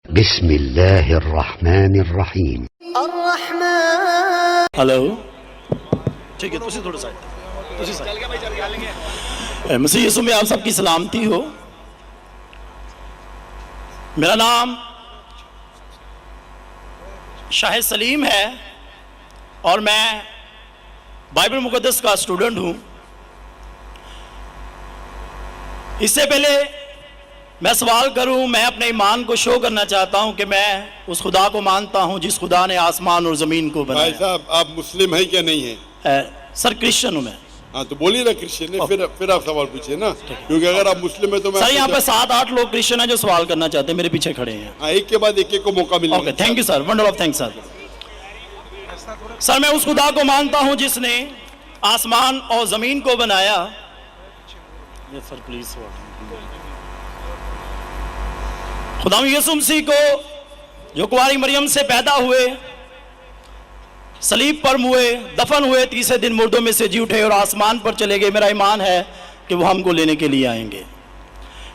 बिस्मिल्लाहिर्रहमानिर्रहीम। हेलो, ठीक है, तुसी थोड़ा साइड मसीह यीशु में आप सबकी सलामती हो। मेरा नाम शाहिद सलीम है और मैं बाइबल मुकद्दस का स्टूडेंट हूँ। इससे पहले मैं सवाल करूं, मैं अपने ईमान को शो करना चाहता हूं कि मैं उस खुदा को मानता हूं जिस खुदा ने आसमान और ज़मीन को बनाया। भाई साहब, आप मुस्लिम हैं क्या नहीं है? सर क्रिश्चियन हूं मैं। हाँ तो बोलिए ना क्रिश्चियन है, फिर आप सवाल पूछिए ना, क्योंकि अगर आप मुस्लिम है तो मैं सर यहाँ पे 7-8 लोग क्रिश्चियन हैं जो सवाल करना चाहते हैं, मेरे पीछे खड़े हैं। हाँ, एक के बाद एक को मौका मिलेगा। Okay, thank you sir, wonder of thanks sir. Sir मैं उस खुदा को मानता हूं जिसने आसमान और ज़मीन को बनाया। सर प्लीज, खुदा यीशु मसीह को जो कुंवारी मरियम से पैदा हुए, सलीब पर मुए, दफन हुए, तीसरे दिन मुर्दों में से जी उठे और आसमान पर चले गए। मेरा ईमान है कि वो हमको लेने के लिए आएंगे।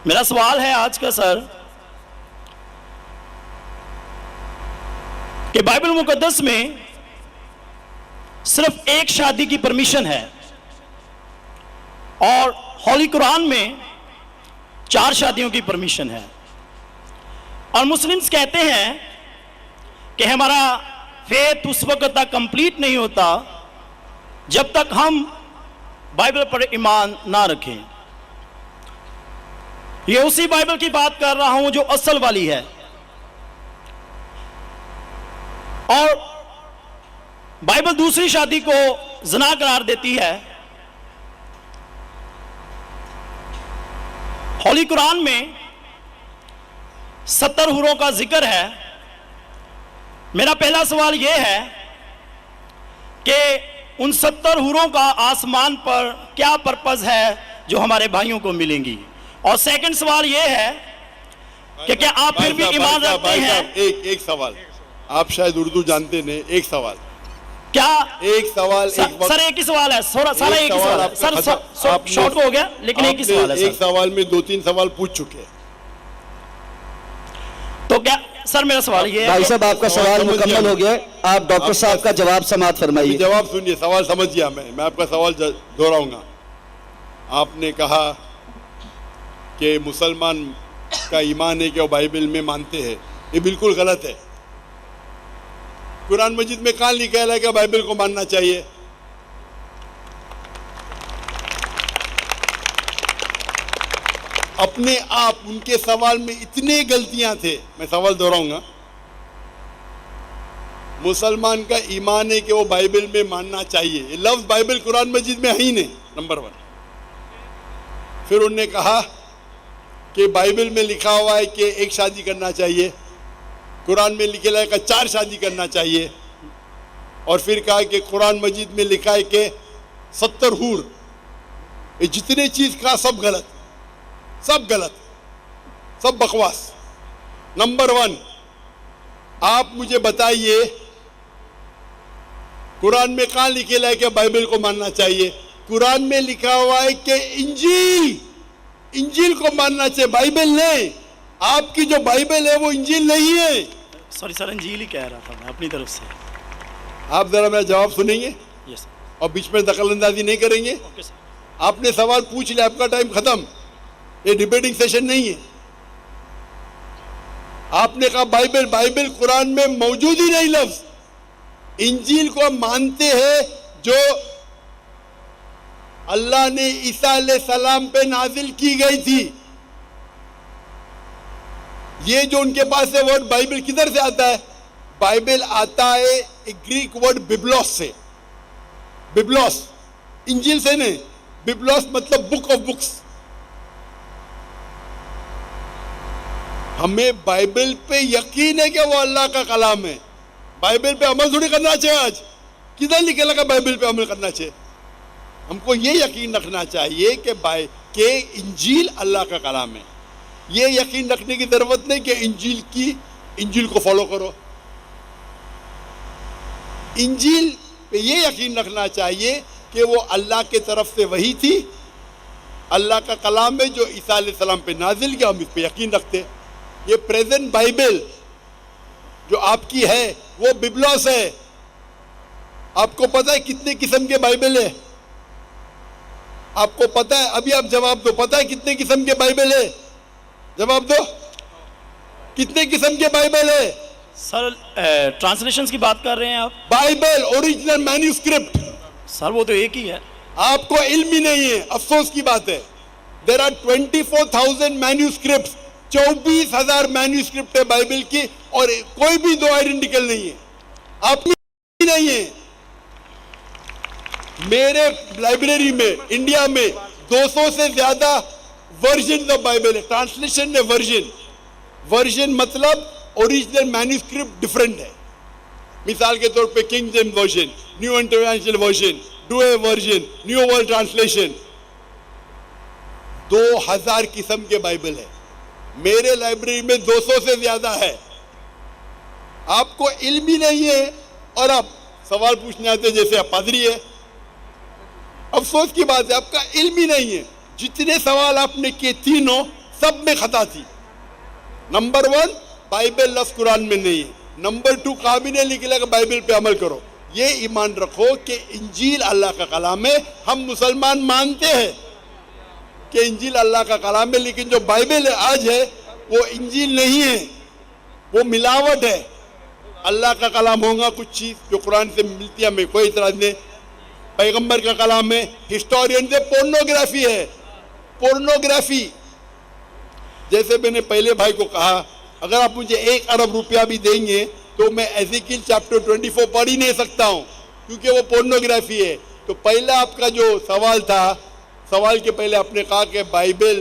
मेरा सवाल है आज का सर कि बाइबल मुकद्दस में सिर्फ एक शादी की परमिशन है और होली कुरान में 4 शादियों की परमिशन है, और मुस्लिम्स कहते हैं कि हमारा फेथ उस वक्त तक कंप्लीट नहीं होता जब तक हम बाइबल पर ईमान ना रखें। ये उसी बाइबल की बात कर रहा हूं जो असल वाली है, और बाइबल दूसरी शादी को ज़िना करार देती है। होली कुरान में 70 हुरों का जिक्र है। मेरा पहला सवाल यह है कि उन 70 हुरों का आसमान पर क्या पर्पस है जो हमारे भाइयों को मिलेंगी, और सेकंड सवाल यह है कि क्या आप फिर भी ईमान रखते हैं? एक सवाल, आप शायद उर्दू जानते नहीं, एक सवाल, क्या एक सवाल सर एक ही सवाल है, सारा एक ही सवाल है सर, शॉर्ट हो गया लेकिन एक ही सवाल है सर। एक सवाल में 2-3 सवाल पूछ चुके हैं, तो क्या सर मेरा सवाल ये है, भाई साहब आपका सवाल मुकम्मल हो गया, आप डॉक्टर साहब का जवाब समाप्त फरमाइए। जवाब सुनिए, सवाल समझ गया मैं आपका सवाल दोहराऊंगा। आपने कहा कि मुसलमान का ईमान है कि वो बाइबल में मानते हैं, ये बिल्कुल गलत है। कुरान मजीद में कहाँ लिखा है कि बाइबल को मानना चाहिए? अपने आप उनके सवाल में इतने गलतियां थे, मैं सवाल दोहराऊंगा। मुसलमान का ईमान है कि वो बाइबल में मानना चाहिए, ये लफ्ज बाइबल कुरान मजीद में है ही नहीं, नंबर 1। फिर उन्होंने कहा कि बाइबल में लिखा हुआ है कि एक शादी करना चाहिए, कुरान में लिखा है कि 4 शादी करना चाहिए, और फिर कहा कि कुरान मजीद में लिखा है कि 70 हूर। ये जितने चीज कहा सब गलत, सब गलत, सब बकवास। नंबर 1, आप मुझे बताइए कुरान में कहाँ लिखे है कि बाइबल को मानना चाहिए? कुरान में लिखा हुआ है कि इंजील को मानना चाहिए, बाइबल नहीं। आपकी जो बाइबल है वो इंजील नहीं है। सॉरी सर, इंजील ही कह रहा था मैं अपनी तरफ से। आप जरा मेरा जवाब सुनेंगे यस सर, और बीच में दखलंदाजी नहीं करेंगे। Okay sir. आपने सवाल पूछ लिया, आपका टाइम खत्म, ये डिबेटिंग सेशन नहीं है। आपने कहा बाइबल कुरान में मौजूद ही नहीं लफ्ज। इंजील को मानते हैं जो अल्लाह ने ईसा अलैहिस्सलाम पे नाजिल की गई थी। ये जो उनके पास है वर्ड बाइबल किधर से आता है? बाइबल आता है एक ग्रीक वर्ड बिब्लोस से। बिब्लोस इंजील से नहीं, बिब्लोस मतलब बुक ऑफ बुक्स। हमें बाइबल पे यकीन है कि वो अल्लाह का कलाम है। बाइबल पे अमल थोड़ी करना चाहिए। आज किधर लिखे लगा बाइबल पे अमल करना चाहिए? हमको ये यकीन रखना चाहिए कि इंजील अल्लाह का कलाम है। ये यकीन रखने की जरूरत नहीं कि इंजील को फॉलो करो। इंजील पे ये यकीन रखना चाहिए कि वो अल्लाह के तरफ से वही थी, अल्लाह का कलाम है जो ईसा अलैहिस्सलाम पे नाजिल किया, हम इस पे यकीन रखते हैं। ये प्रेजेंट बाइबल जो आपकी है वो बिबलॉस है। आपको पता है कितने किस्म के बाइबल है? आपको पता है? अभी आप जवाब दो, पता है कितने किस्म के बाइबल है? जवाब दो, कितने किस्म के बाइबल है? सर ट्रांसलेशंस की बात कर रहे हैं आप? बाइबल ओरिजिनल मैन्यूस्क्रिप्ट, सर वो तो एक ही है। आपको इल्म ही नहीं है, अफसोस की बात है। देर आर 24,000 मैन्यूस्क्रिप्ट, 24,000 मैन्यूस्क्रिप्ट है बाइबल की, और कोई भी दो आइडेंटिकल नहीं है, आप नहीं है। मेरे लाइब्रेरी में इंडिया में 200 से ज्यादा वर्जन ऑफ बाइबल है। ट्रांसलेशन में वर्जन मतलब ओरिजिनल मैन्यूस्क्रिप्ट डिफरेंट है। मिसाल के तौर पे king James version, new international version, Doue version, new world translation, 2000 किस्म के बाइबल है। मेरे लाइब्रेरी में 200 से ज्यादा है। आपको इल्म ही नहीं है और आप सवाल पूछने आते जैसे आप पादरी है। अफसोस की बात है, आपका इल्म ही नहीं है। जितने सवाल आपने किए तीनों सब में खता थी। नंबर 1, बाइबल लफ्ज कुरान में नहीं है। नंबर 2, काबिने लिखा बाइबल पे अमल करो। ये ईमान रखो कि इंजील अल्लाह का कलाम है। हम मुसलमान मानते हैं कि इंजील अल्लाह का कलाम है, लेकिन जो बाइबल आज है वो इंजील नहीं है, वो मिलावट है। अल्लाह का कलाम होगा कुछ चीज जो कुरान से मिलती है, हमें कोई इतराज नहीं। पैगंबर का कलाम है, हिस्टोरियन से पोर्नोग्राफी है। पोर्नोग्राफी, जैसे मैंने पहले भाई को कहा, अगर आप मुझे 1 अरब रुपया भी देंगे तो मैं एज़ेकिएल चैप्टर 24 पढ़ ही नहीं सकता हूं, क्योंकि वो पोर्नोग्राफी है। तो पहला आपका जो सवाल था, सवाल के पहले आपने कहा कि बाइबल,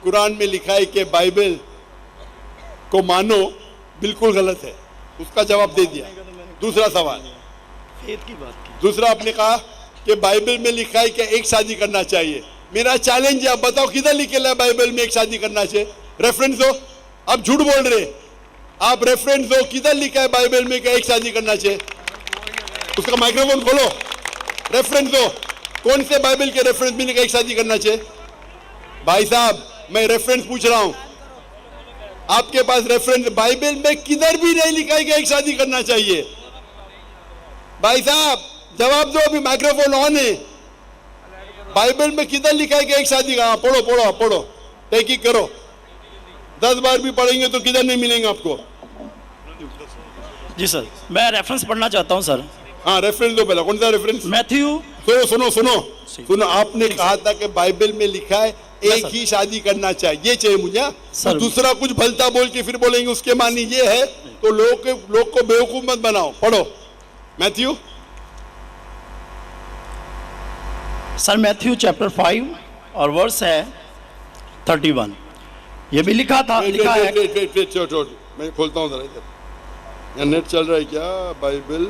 कुरान में लिखा है कि बाइबल को मानो, बिल्कुल गलत है। उसका जवाब दे दिया। दूसरा सवाल, फेथ की बात की। दूसरा आपने कहा कि बाइबल में लिखा है कि एक शादी करना चाहिए। मेरा चैलेंज है, आप बताओ किधर लिखे है बाइबल में एक शादी करना चाहिए? रेफरेंस दो। आप झूठ बोल रहे, आप रेफरेंस दो, किधर लिखा है बाइबल में कि एक शादी करना चाहिए? उसका माइक्रोफोन खोलो, रेफरेंस दो। कौन से बाइबल के रेफरेंस में लिखा एक शादी करना चाहिए? भाई साहब, मैं रेफरेंस पूछ रहा हूं, आपके पास रेफरेंस? बाइबल में किधर भी नहीं लिखा है कि एक शादी करना चाहिए। भाई साहब जवाब दो, अभी माइक्रोफोन ऑन है। बाइबल में किधर लिखा है कि एक शादी का? पढ़ो पढ़ो पढ़ो, तहकीक करो। 10 बार भी पढ़ेंगे तो किधर नहीं मिलेंगे आपको। जी सर, मैं रेफरेंस पढ़ना चाहता हूं सर। हाँ, रेफरेंस दो पहला। कौन सा रेफरेंस? मैथ्यू। सुनो सुनो सुनो सुनो, आपने कहा था कि बाइबल में लिखा है एक ही शादी करना चाहिए, ये चाहिए मुझे। तो दूसरा कुछ भलता बोल के फिर बोलेंगे उसके मानी ये है, तो लोग को बेवकूफ मत बनाओ। पढ़ो मैथ्यू। सर मैथ्यू चैप्टर 5 और वर्स है 31। ये भी लिखा था, लिखा है। मैं खोलता हूँ जरा, इधर यहाँ नेट चल रहा है क्या? Bible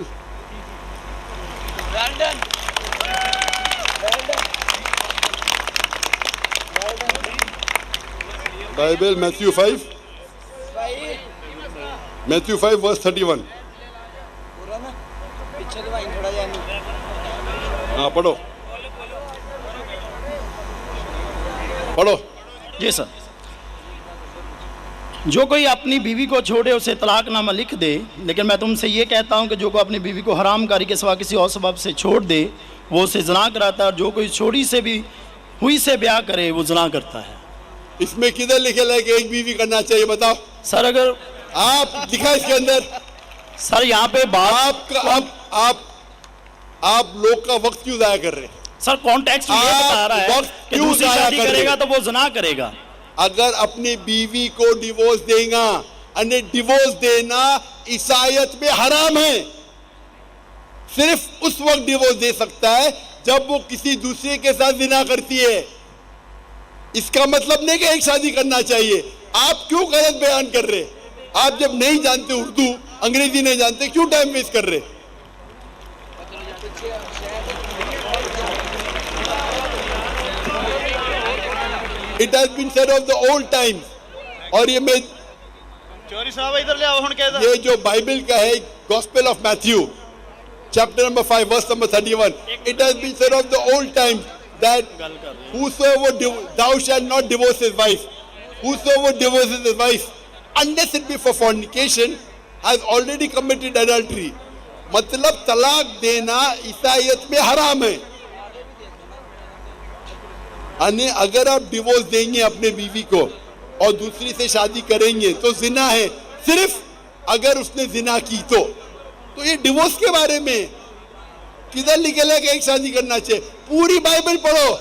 Bible Matthew 5 verse 31। हाँ पढ़ो पढ़ो। जी सर, जो कोई अपनी बीवी को छोड़े उसे तलाकनामा लिख दे, लेकिन मैं तुमसे ये कहता हूँ कि जो कोई अपनी बीवी को हरामकारी के सिवा किसी और सबब से छोड़ दे वो उसे ज़िना कराता है, और जो कोई छोड़ी से भी हुई से ब्याह करे वो ज़िना करता है। इसमें किधर लिखे है कि एक बीवी करना चाहिए? बताओ सर। अगर आप दिखा इसके अंदर। सर यहाँ पे बात आप लोग का वक्त क्यों जाया कर रहे हैं? सर कॉन्टेक्स्ट ये बता रहा है कि दूसरी शादी करेगा तो वो ज़िना करेगा। अगर अपनी बीवी को डिवोर्स देगा, अन्य डिवोर्स देना ईसाईयत में हराम है। सिर्फ उस वक्त डिवोर्स दे सकता है जब वो किसी दूसरे के साथ ज़िना करती है। इसका मतलब नहीं कि एक शादी करना चाहिए। आप क्यों गलत बयान कर रहे? आप जब नहीं जानते उर्दू, अंग्रेजी नहीं जानते, क्यों टाइम वेस्ट कर रहे? It has been said of the old times। और ये मैं चौरी साहब इधर ले आओ, ये जो बाइबल का है, gospel of Matthew chapter number 5 verse number 31, it has been said of the old times that whosoever thou shalt not divorce his wife, whosoever divorces his wife unless it be for fornication, has already committed adultery. मतलब तलाक देना ईसाईयत में हराम है। यानी अगर आप divorce देंगे अपने बीवी को और दूसरी से शादी करेंगे तो जिना है, सिर्फ अगर उसने जिना की तो ये डिवोर्स के बारे में किधर लिखेला कि एक शादी करना चाहिए? पूरी बाइबल पढ़ो,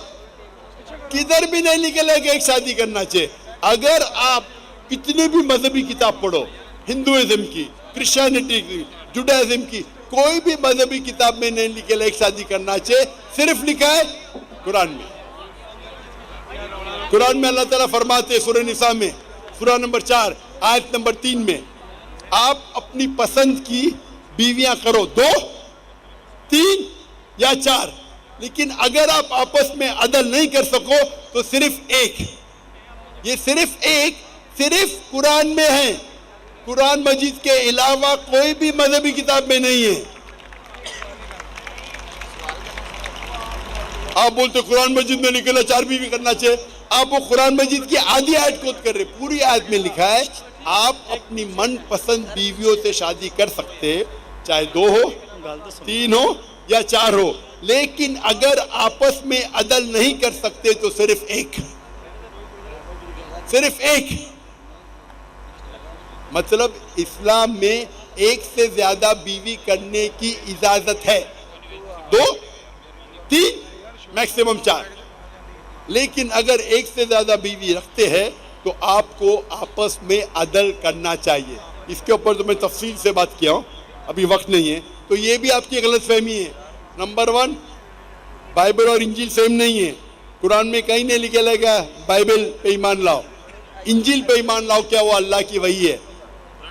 किधर भी नहीं लिखेला कि एक शादी करना चाहिए। अगर आप कितने भी मजहबी किताब पढ़ो, हिंदुइज्म की, क्रिश्चियनिटी की, जुडाइज्म की, कोई भी मजहबी किताब में नहीं लिखेला एक शादी करना चाहिए। सिर्फ लिखा है कुरान में। कुरान में अल्लाह ताला फरमाते हैं सूरह निसा में, सूरह नंबर 4 आयत नंबर 3 में, आप अपनी पसंद की बीवियां करो, 2, 3 या 4, लेकिन अगर आप आपस में अदल नहीं कर सको तो सिर्फ एक। ये सिर्फ एक, सिर्फ कुरान में है। कुरान मजीद के अलावा कोई भी मजहबी किताब में नहीं है। आप बोलते कुरान मजीद में लिखा 4 बीवी करना चाहिए, आप वो कुरान मजीद की आधी आयत कोट कर रहे। पूरी आयत में लिखा है आप अपनी मनपसंद बीवियों से शादी कर सकते, चाहे 2 हो, 3 हो या 4 हो, लेकिन अगर आपस में अदल नहीं कर सकते तो सिर्फ एक, सिर्फ एक। मतलब इस्लाम में एक से ज्यादा बीवी करने की इजाजत है, 2, 3 मैक्सिमम 4, लेकिन अगर एक से ज्यादा बीवी रखते हैं तो आपको आपस में अदल करना चाहिए। इसके ऊपर तो मैं तफसील से बात किया हूं, अभी वक्त नहीं है। तो ये भी आपकी गलतफहमी है। नंबर 1, बाइबल और इंजील सेम नहीं है। कुरान में कहीं नहीं लिखा लगा बाइबल पे ईमान लाओ, इंजील पे ईमान लाओ, क्या वो अल्लाह की वही है,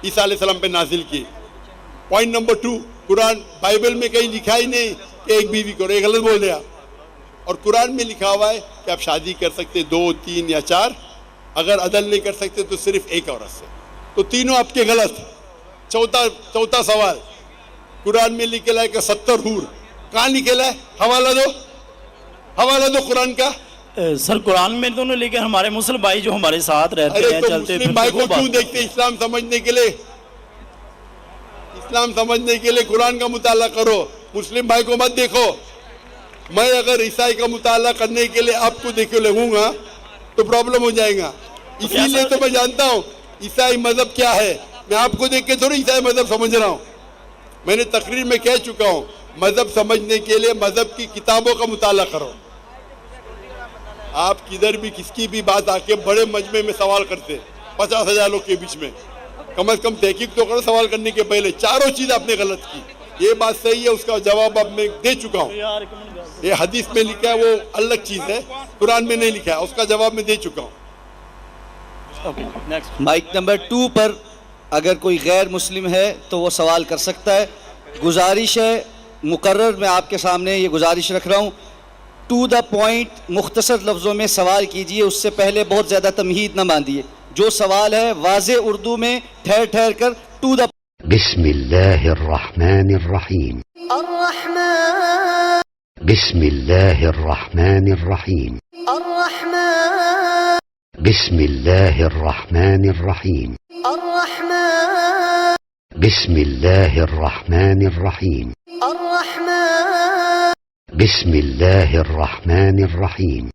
ईसा अलैहिस्सलाम पे नाजिल की। पॉइंट नंबर 2, कुरान बाइबल में कहीं लिखा ही नहीं कि एक बीवी करो, ये गलत बोल रहे आप। और कुरान में लिखा हुआ है कि आप शादी कर सकते 2, 3 या 4, अगर अदल नहीं कर सकते तो सिर्फ एक औरत से। तो तीनों आपके गलत। चौथा सवाल, कुरान में लिखेला है कि 70 हूर, कहाँ लिखेला है? हवाला दो, हवाला दो कुरान का। सर कुरान में तो नहीं, लेकिन हमारे मुस्लिम भाई जो हमारे साथ रहते हैं, तो चलते मुस्लिम भाई को क्यों देखते? इस्लाम समझने के लिए, इस्लाम समझने के लिए कुरान का मुताला करो, मुस्लिम भाई को मत देखो। मैं अगर ईसाई का मुताला करने के लिए आपको देखे लगूंगा तो प्रॉब्लम हो जाएगा। इसीलिए तो मैं जानता हूँ ईसाई मजहब क्या है। मैं आपको देख के थोड़ी ईसाई मजहब समझ रहा हूँ। मैंने तकरीर में कह चुका हूँ, मजहब समझने के लिए मजहब की किताबों का मुताला करो। आप किधर भी किसकी भी बात आके बड़े मजमे में सवाल करते 50,000 लोग के बीच में, कम से कम तहकीक तो करो सवाल करने के पहले। चारों चीज आपने गलत की, ये बात सही है, उसका जवाब अब मैं दे चुका हूँ। ये हदीस में लिखा है वो अलग चीज है, कुरान में नहीं लिखा है, उसका जवाब मैं दे चुका हूँ। माइक नंबर 2 पर अगर कोई गैर मुस्लिम है तो वो सवाल कर सकता है। गुजारिश है, मुकर्रर मैं आपके सामने ये गुजारिश रख रहा हूँ, टू द पॉइंट मुख्तसर लफ्ज़ों में सवाल कीजिए, उससे पहले बहुत ज़्यादा तमहीद न बांधिए। जो सवाल है वाज़े उर्दू में ठहर ठहर कर टू द। बिस्मिल्लाहिर्रहमानिर्रहीम, बिस्मिल्लाहिर्रहमानिर्रहीम, बिस्मिल्लाहिर्रहमानिर्रहीम, बिस्मिल्लाहिर्रहमानिर्रहीम, बिस्मिल्लाहिर्रहमानिर्रहीम।